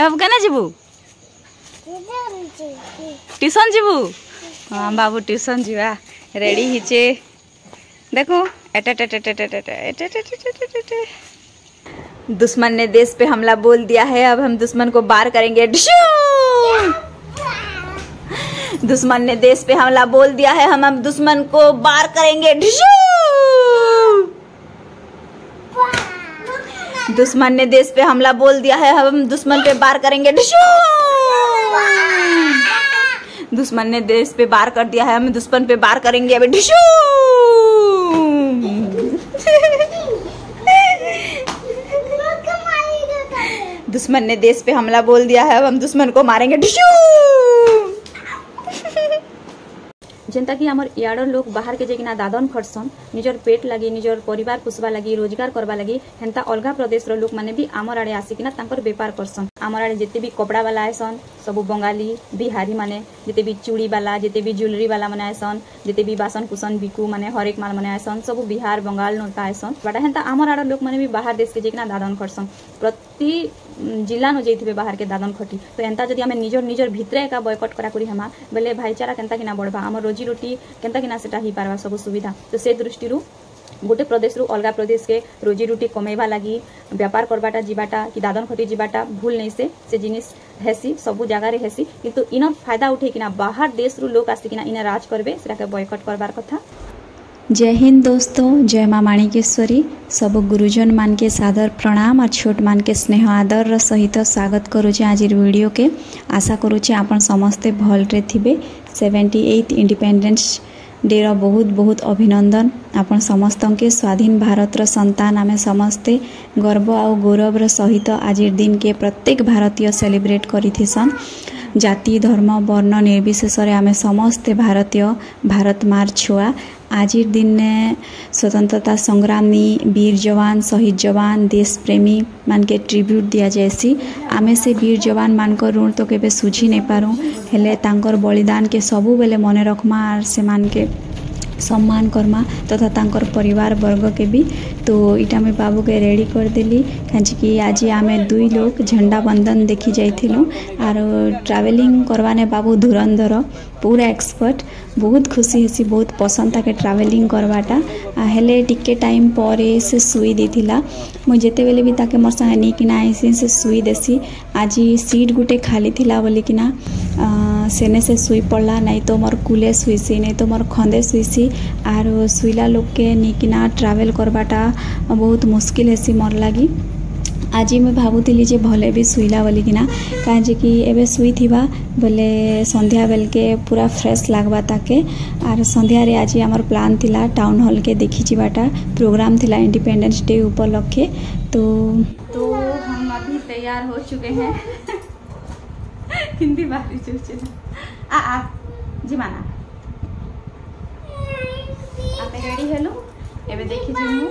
अब केना जीवु ट्यूशन जीवु हाँ बाबू ट्यूशन जीवा रेडी हिचे देखो दुश्मन ने देश पे हमला बोल दिया है। अब हम दुश्मन को बार करेंगे। दुश्मन ने देश पे हमला बोल दिया है, हम अब दुश्मन को बार करेंगे। दुश्मन ने देश पे हमला बोल दिया है, हम दुश्मन पे बार करेंगे। दुश्मन ने देश पे बार कर दिया है, हम दुश्मन पे बार करेंगे। अभी दुश्मन ने देश पे हमला बोल दिया है, अब हम दुश्मन को मारेंगे। जेनता कि आमर याडर लोग बाहर के जेकिना दादन खटसन निजर पेट लगी निजर परिवार पुसवा लगी रोजगार करवा लगी हेंता अलगा प्रदेश रो लोग माने भी आमर आड़े आसिकिना तांकर व्यापार करसन। आमर आड़े जेते भी कपड़ा वाला आयसन सबु बंगाली बिहारी माने जेते भी चूड़ी वाला जेते भी ज्वेलरी वाला माने आयसन जेते भी बासन कुसन बिकू माने हरेक माल माने आयसन सबु बिहार बंगाल नोता आयसन बड़ा हेंता आमर आड़र लोग माने भी बाहर देश के जेकिना दादन खटसन प्रति जिला न जैथिबे बाहर के दादन खटी तो एंता जदि आमे निजर निजर भितरे का बॉयकट करा करी हमा बेले भाईचारा केंता किना बढ़बा आमर रोजी रोटी केंता किना सेटा ही पारबा सब सुविधा तो से दृष्टि रु गोटे प्रदेश रु अलगा प्रदेश के रोजी रोटी कमेबा लगी व्यापार करबाटा जीवाटा कि दादन खटी जीवाटा भूल नहीं से जिनिस हेसी सबु जगह रे हेसी किंतु इन फायदा उठे किना बाहर देश रु लोग आसी किना इन राज करबे सेटा के बॉयकट करबार कथा। जय हिंद दोस्तों, जय माँ माणिकेश्वरी। सब गुरुजन मान के सादर प्रणाम और छोट मान के स्नेह आदर सहित स्वागत करुचे आज वीडियो के। आशा करुचे आपण समस्ते भलरे थिबे। 78 इंडिपेंडेंस डे रो बहुत बहुत अभिनंदन। आपण समस्त के स्वाधीन भारत रो संतान आमे समस्ते गर्व और गौरव रो सहित आज दिन के प्रत्येक भारतीय सेलिब्रेट करिथिसन। जाति धर्म वर्ण निर्विशेष आमे समस्ते भारतीय भारत मार छुआ आज दिन स्वतंत्रता संग्रामी वीर जवान शहीद जवान देश प्रेमी मान के ट्रिब्यूट दिया जाएसी। आमे से वीर जवान मान को ऋण तो केबे सुझी नहीं पारूँ हेले तांकर बलिदान के सबु बेले मने रखमा और से मान के सम्मान करमा तथा तांकर परिवार वर्ग के भी। तो इटा में बाबू के रेडी कर देली कि आज आमे दुई लोग झंडा बंधन देखी जाइथिलु आर ट्रैवलिंग करवाने बाबू धुरंधर पूरा एक्सपर्ट बहुत खुशी हेसी बहुत पसंद ताके ट्रैवलिंग करवाटा हेले टिके टाइम पर से सुई देथिला मु जेते बेले भी ताके मोर संगे नी किना आइसी से सुई देसी आज सीट गुटे खाली थिला बोली किना सेने से सुई पड़ला नहीं तो मोर कुले सुईसी नहीं तो मोर खंदे सुईसी आर सुईला लोग के नी किना ट्रैवल करवाटा बहुत मुश्किल हेसी मोर लगी। आज मैं भावुली जे भले भी शुइला बोली किना कहीं कि एबे शुई थिबा बोले संध्या बेल के पूरा फ्रेश लगवा ताके आर संध्या रे आज आमर प्लान थिला टाउन हॉल के देखी जीवाटा प्रोग्राम थिला इंडिपेंडेंस डे उपलक्षे। तो हम अभी तैयार हो चुके हैं। हिंदी बात आ जी माना आप रेडी हेलु एबे देखी जिमु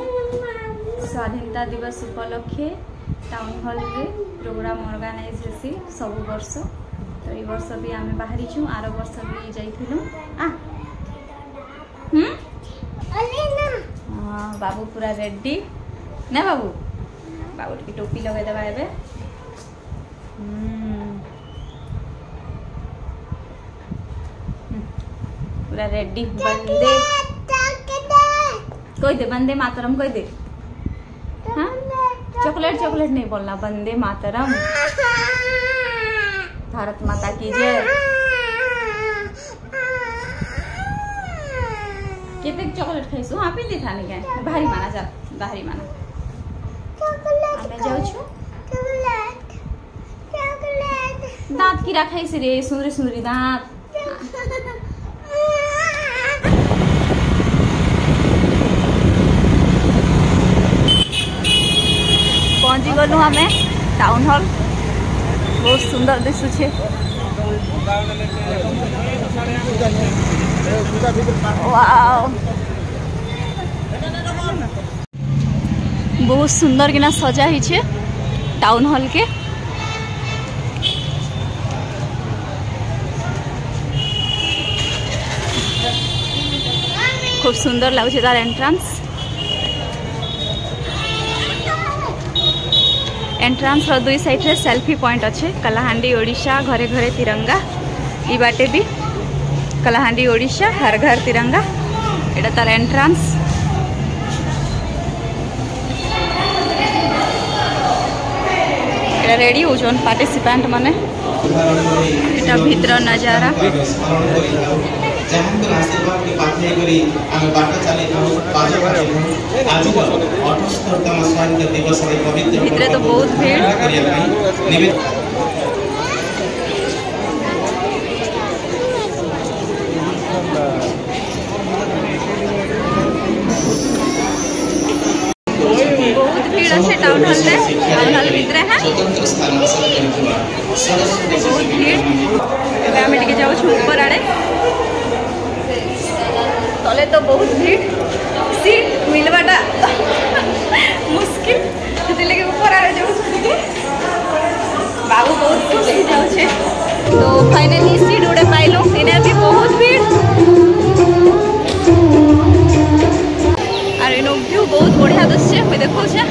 स्वाधीनता दिवस उपलक्षे टाउन हॉल रे प्रोग्राम ऑर्गेनाइज हेसी सब वर्ष तो ये वर्ष भी आमे बाहरी छु आर वर्ष भी जाइथिलु आ बाबू पूरा रेडी ना बाबू की टोपी लगे देबा एबे पूरा रेडी बंदे कोई दे वंदे मातरम कोई दे हाँ चॉकलेट चॉकलेट नहीं बोलना वंदे मातरम भारत माता की जय। कितने चॉकलेट खाइसु हाँ पी ली था नहीं क्या बाहरी माना जा बाहरी माना मैं जाऊ छु दांत की रखाई से रे सुंदरी सुंदरी दांत पहुंची गलु हमें टाउन हॉल बहुत सुंदर दिशुचे वाओ बहुत सुंदर किना सजा ही छे टाउन हॉल के खूब सुंदर लगुचे तार एंट्रांस एंट्रांस रो दुई साइड रे सेल्फी पॉइंट अच्छे कलाहांडी ओडिशा घरे घरे तिरंगा ई बाटे भी कलाहांडी ओडिशा हर घर तिरंगा एटा तार एंट्रांस एटा रेडी हो जोन पार्टिसिपेंट माने एटा भीतर नजारा जहाँको आशीर्वाद के पाथै गरी हामी बाटो चलेछौँ बाजा बजाउँछौँ आजको 78तम स्वाधीनता दिवस रे पवित्र भित्र तो बहुत भीड़ बहुत भीड़ अच्छे टाउन हॉल रे टाउन हॉल भितर है स्वतंत्र स्थान बहुत भीड़ एबे हम टिके जाऊ छु ऊपर आड़े तले तो बहुत भीड़ सीट मिलवाटा मुश्किल इसलिए ऊपर आड़े जाऊ बाबू बहुत खुश हो जाऊ छे तो फाइनली सीट उड़े पाइलो इने भी बहुत भीड़ और इनो व्यू बहुत बढ़िया दृश्य मैं देखो छे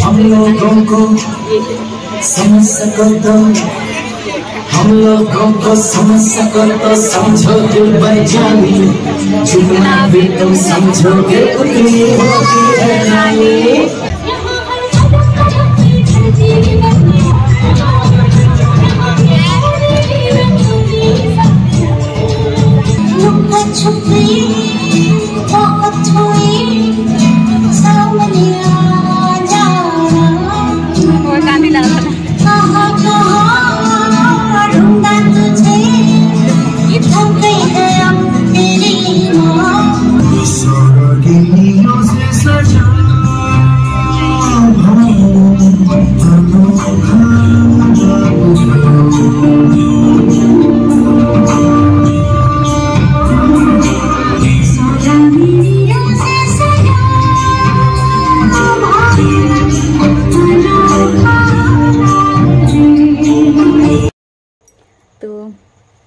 हम लोगों को समझ सको तो हम लोगों को समझ सको तो समझो दिल बेजानी जितना भी तुम समझोगे उतनी होगी हैरानी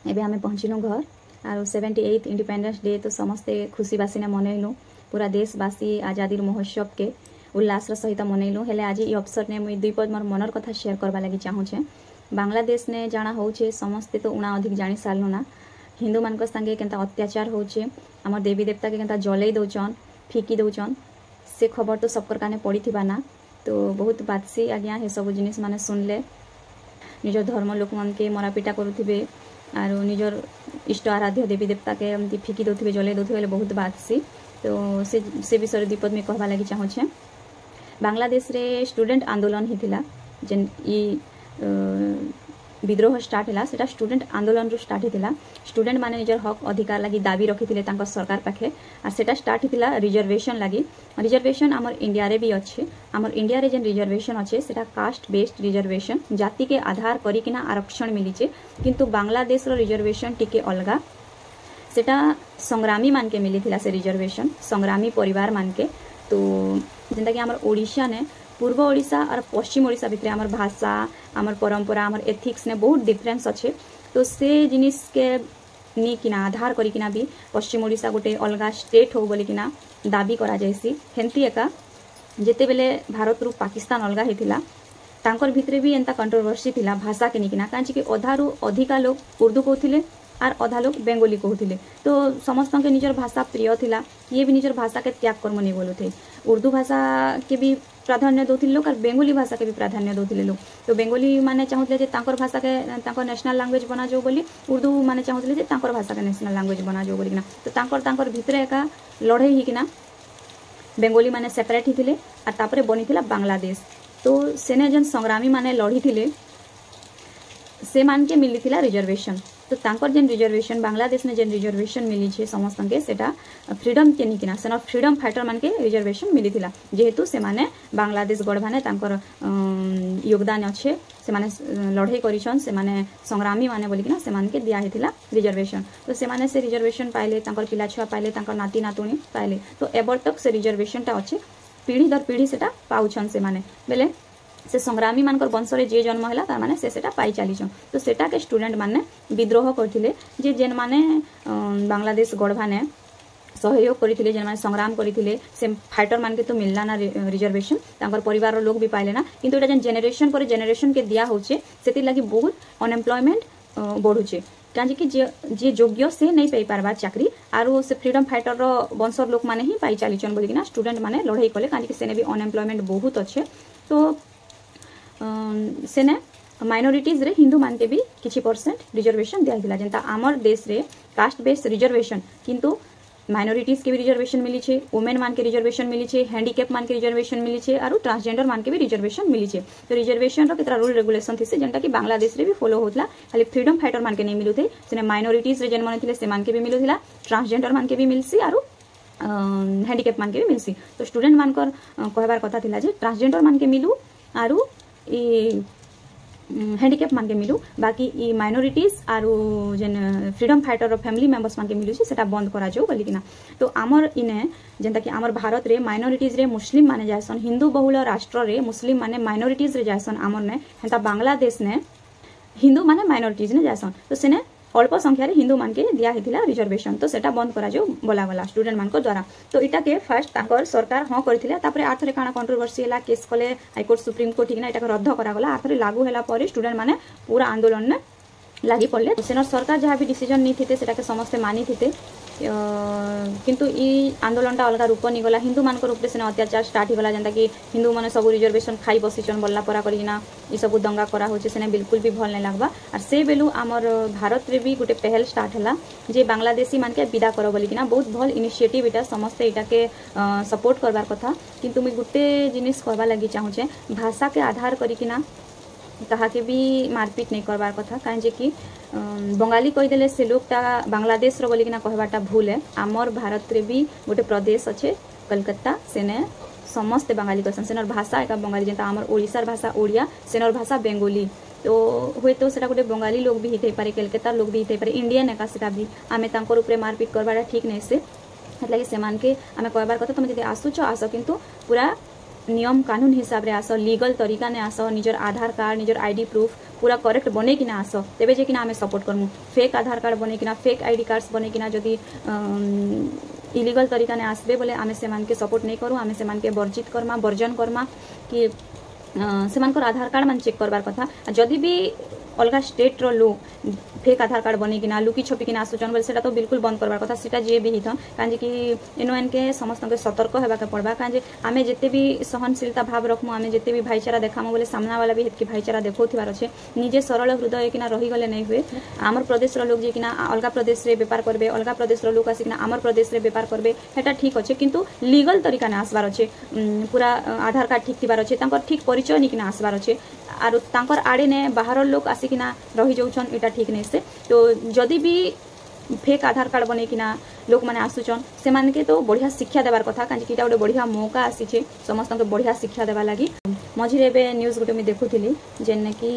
एबे हमें पहुँचलु घर और 78 इंडिपेंडेंस डे तो समस्ते खुशी बासी ने मनइलु पूरा देशवासी आजादी महोत्सव के उल्लास सहित मनइलु हेले आज ये अवसर ने मुई दुई पद मोर मनर कथा शेयर करवा लगी चाहूचे बांग्लादेश ने जाना होचे समस्ते तो उना अधिक जानी सारलु ना हिंदू मान संगे केनता अत्याचार होचे आमर देवी देवता के केनता जलई दौचन फिकी दौचन से खबर तो सबकर काने पड़ी थिबा ना तो बहुत बातसी आज्ञा हे सब जिनिस माने सुनले निजर धर्म लोक मन के मरापिटा करुथिबे और निजर इष्ट आराध्य देवी देवता के एमती फिकी दौथे जलई दौथे बहुत बात सी तो से विषय दीपद में कहवा लगी चाहूचे बांग्लादेश रे स्टूडेंट आंदोलन होता जेन विद्रोह स्टार्ट है सेटा स्टूडेंट आंदोलन रू स्टार्ट होता स्टूडेंट माने निजर हक अधिकार लगी दाबी रखी सरकार पाखे और सेटा स्टार्ट होता रिजर्वेशन लगी रिजर्वेशन आमर इंडिया रे भी अच्छे आमर इंडिया रे जेन रिजर्वेशन अच्छे सेटा कास्ट बेस्ड रिजर्वेशन जाति के आधार करिकिना आरक्षण मिलीचे किंतु बांग्लादेश रो रिजर्वेशन टिके अलगा सेटा संग्रामी मान के मिली थिला से रिजर्वेशन संग्रामी परिवार मान के तो जेंता कि आमर ओडिशा ने पूर्व ओडिशा और पश्चिम ओडिशा भितर आमर भाषा आमर परंपरा आमर एथिक्स ने बहुत डिफरेंस अच्छे तो से जिनिस के नी किना आधार करिकिना भी पश्चिम ओडिशा गोटे अलगा स्टेट हो बोलिकिना दाबी करा जायसी हेंती एका जेते बेले भारत रु पाकिस्तान अलगा हेतिला तांकर भितरे भी एंता कंट्रोवर्सी थिला भाषा के निकिना कांची कि अधारु अधिका लोग उर्दू कहथिले आर अधा लोग बेंगोली कहूले। तो समस्त के निजर भाषा प्रिय थिला, किए भी निजर भाषा के त्याग कर्म नहीं बोलू थे। उर्दू भाषा के भी प्राधान्य दौले लोग और बेंगोली भाषा के भी प्राधान्य दौले लोग। तो बेंगोली माने चाहूले जे तांकर भाषा के तांकर नेशनल लैंग्वेज बना जाओ बोली, उर्दू माने चाहूले जे तांकर भाषा के नेशनल लैंग्वेज बना जाओ बोली ना। तो तांकर भितरे एका लड़ाई ही किना बेंगोली माने सेपरेट ही थिले और तापरे बनी थिला बांग्लादेश। तो सेने जन संग्रामी माने लड़ी थिले से मान के मिली थिला रिजर्वेशन। तो तांकर जेन रिजर्वेशन बांग्लादेश ने जेन रिजर्वेशन मिली छे समस्त के सेटा फ्रीडम के निकिना सेना फ्रीडम फाइटर मान के रिजर्वेशन मिली थिला, जेहेतु से माने बांग्लादेश गढ़वाने तांकर योगदान अच्छे, से माने लड़ाई करिछन, से माने संग्रामी माने बोली किना से मान के दिया हिथिला रिजर्वेशन। तो से माने से रिजर्वेशन पाइले, तांकर पिला छुआ पाइले, तांकर नाती नातुणी पाइले। तो एबर तक से रिजर्वेशन टा अच्छे, पीढ़ी दर पीढ़ी सेटा पाउछन से माने बेले से संग्रामी मानकर वंश रे जे जन्म हैला तार माने से सेटा पाई चलीछन। तो सेटा के स्टूडेंट माने विद्रोह करथिले, जे जेन माने बांग्लादेश गढ़वाने सहयोग करथिले, जेन माने संग्राम करथिले, से फाइटर मान के तो मिलला ना रिजर्वेशन, तांकर परिवार रो लोग भी पाइले ना। किंतु एटा जेन जेनेरेशन पर जेनेरेशन के दिया होचे सेति लागि बहुत अनएम्प्लॉयमेंट बढ़ुचे, काजे कि जे योग्य से नहीं पाई पारबा चाकरी आरो से फ्रीडम फाइटर रो वंशर लोक माने ही पाई चलीछन बोली किना स्टूडेंट माने लड़ाई कले, काजे कि सेने भी अनएम्प्लॉयमेंट बहुत अच्छे। तो सेने माइनॉरिटीज रे हिंदू मान के भी किछि परसेंट रिजर्वेशन दिया दिला, जेंता आमर देश रे कास्ट बेस्ड रिजर्वेशन, किंतु माइनॉरिटीज के भी रिजर्वेशन मिली छे, वुमेन मान के रिजर्वेशन मिली छे, हैंडीकैप मान के रिजर्वेशन मिली छे, आरो ट्रांसजेंडर मान के भी रिजर्वेशन मिली छे। तो रिजर्वेशन रो केतरा रूल रेगुलेशन थी से जेंता कि बांग्लादेश रे भी फॉलो होतला, खाली फ्रीडम फाइटर मान के नहीं मिलु थे, सेने माइनॉरिटीज रे जेन माने थिले से मान के भी मिलु थिला, ट्रांसजेंडर मान के भी मिलसी, आरो हैंडीकैप मान के भी मिलसी। तो स्टूडेंट मानकर कहबार कथा थिला जे ट्रांसजेंडर मान के मिलु आरो हैंडीकैप मान के मिलू, बाकी ई माइनॉरिटीज आरो जेन फ्रीडम फाइटर फैमिली मेंबर्स मान के मिलू छे सेटा बंद करा जाओ बोली किना। तो आमर इने जेंता कि आमर भारत रे माइनॉरिटीज रे मुस्लिम माने जायसन, हिंदू बहुल राष्ट्र रे मुस्लिम माने माइनॉरिटीज रे जायसन, आमर ने हेंता बांग्लादेश ने हिंदू माने माइनॉरिटीज ने जायसन। तो सेने अल्प संख्या रे हिंदू मान के दिया हिथिला रिजर्वेशन, तो सेटा बंद करा जाओ बोला गला स्टूडेंट मान को द्वारा। तो इटा के फर्स्ट ताकर सरकार हां करथिला, तापरे आथरे काना कंट्रोवर्सी हला, केस कले हाईकोर्ट सुप्रीम कोर्ट ठीक ना, इटा के रद्द करा गला। आथरे लागू हला पर स्टूडेंट माने पूरा आंदोलन ने लागि पड़ले। सेनर सरकार जहाँ भी डिसीजन नहीं थिते सेटा के समस्ते मानी थिते, किंतु ई आंदोलनटा अलग रूप नहीं गला, हिंदू मान रूप से अत्याचार स्टार्ट हो गला, जेनता कि हिंदू माने सब रिजर्वेशन खाई बसीचन बोलला परा करिना ई सब दंगा करा होचे, सेने बिल्कुल भी भल नहीं लागबा। और से बेलू आमर भारत रे भी गोटे पहल स्टार्ट हला जे बांग्लादेशी मान के विदा करो बोली किना, बहुत भल इनिशिएटिव इटा, समस्ते इटा के सपोर्ट करबार कथा। किंतु मुई गोटे जिनिस करबा लागि चाहूचे, भाषा के आधार करिकिना कहा के भी मारपीट नहीं करबार कथा, काहे कि बंगाली कहीदेले से लोकटा बांग्लादेश रो बोली किना कहबाटा भूल है। आमर भारत रे भी गोटे प्रदेश अच्छे कलकत्ता, सेने समस्त बंगाली कहसन, सेनर भाषा एका बंगाली, जेंता आमर ओडिशार भाषा ओडिया, सेनर भाषा बेंगोली। तो हुए तो सेटा गोटे बंगाली लोग भी हिते पारे, कलकत्ता लोग भी हिते पारे, इंडियन एका सेटा भी आमे तांकर ऊपर मारपीट करबाटा ठीक नहीं से, मतलब से मान के आमे कहबार कथा तुम जदि आसुच आस, किंतु पूरा नियम कानून हिसाब रे आस, लीगल तरीका ने आस, निजर आधार कार्ड निजर आईडी प्रूफ पूरा करेक्ट बने कि ना आस, तेबे जे कि ना आमे सपोर्ट करमु। फेक आधार कार्ड बने कि ना, फेक आईडी कार्ड्स बने कि ना, जदि इलीगल तरीका ने आसबे बोले आमे से मान के सपोर्ट नहीं करू, आमे से मान के वर्जित करमा, वर्जन करमा कि से मानकर आधार कार्ड मान चेक करबार कथा। जदि भी अलग स्टेट रो लोग फेक आधार कार्ड बने कि ना, लुकी छपी कि ना आसुचन बोले सेटा तो बिल्कुल बंद करबार कथा, सेटा जे भी हिथन, काजे कि एनो एन के समस्त के सतर्क हेबा के पड़बा, काजे आमे जते भी सहनशीलता भाव रखमु, आमे जते भी भाईचारा देखामु बोले सामना वाला भी हेतकी भाईचारा देखौथिबार अछि, निजे सरल हृदय कि ना रही गले नहीं हुए। आमर प्रदेश रो लोग जे कि ना अलग प्रदेश रे व्यापार करबे, अलग प्रदेश रो लोग आसी कि ना आमर प्रदेश रे व्यापार करबे, हेटा ठीक अछि, किंतु लीगल तरीका ने आसबार अछि, पूरा आधार कार्ड ठीक थिबार अछि, तांकर ठीक परिचय नि कि ना आसबार अछि, आरो तांकर आड़े ने बाहर लोग आसी कि ना रही जाउछन, एटा ठीक नहीं से। तो जदि भी फेक आधार कार्ड बने कि ना लोक माने आसुचन, से मान के तो बढ़िया शिक्षा देबार कथा, काजे कि एटा गोटे बढ़िया मौका आसी छे समस्त के बढ़िया शिक्षा देबा लागि। मझिरे बे न्यूज गोटे मैं देखुथिली, जेने कि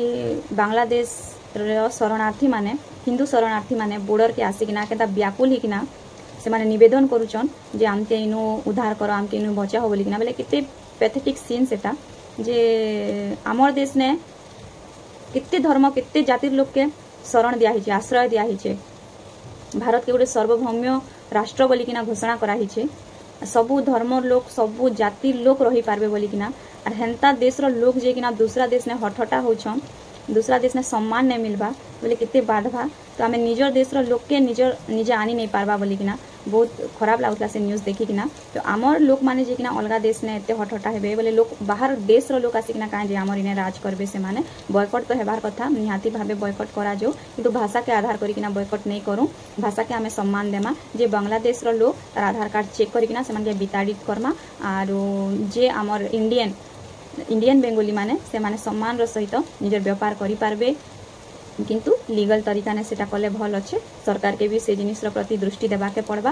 बांग्लादेश रो शरणार्थी माने, हिंदू शरणार्थी माने बॉर्डर के आसी कि ना केता व्याकुल ही कि ना से माने निवेदन करूचन जे आमके इनु उद्धार करो, आमके इनु बचाओ बोली कि ना, बोले केते पैथेटिक सीन सेटा, जे आमर देश ने केते धर्म केते जातिर लोग के शरण दिया हिचे, आश्रय दिया हिचे, भारत के गोटे सार्वभौम्य राष्ट्र बोली किना घोषणा करा हिचे, सबु धर्म लोग सबु जाति लोग रही पारबे बोली किना। और हेंता देश रो लोग जे किना दूसरा देश ने हटहटा होछन, दूसरा देश में सम्मान नहीं मिलबा बोले केते बाधवा तो आम निजर देश लोक के निजे आनी नहीं पारबा बोलिकिना बहुत खराब लगुला से न्यूज देखिकिना। तो आमर लोक माने जेकिना अलगा देश ने एते हटहटा हेबे बोले लोक बाहर देश लोक आसिकिना काहे जे आमर इने राज करबे से माने बॉयकट तो हेबार कथा निहाती भाबे बॉयकट करा जो किंतु भाषा के आधार करिकिना बॉयकट नहीं करूँ भाषा के आमे सम्मान देमा जे बांग्लादेश लोक तार आधार कार्ड चेक करिकिना सेमान के विताड़ित करमा आर जे आमर इंडियन बेंगोली माने से माने सम्मान रो सहित निजर व्यापार करि पारबे किंतु लीगल तरीका ने सेटा कले भल अच्छे सरकार के भी से जिनिस प्रति दृष्टि देबाके पड़बा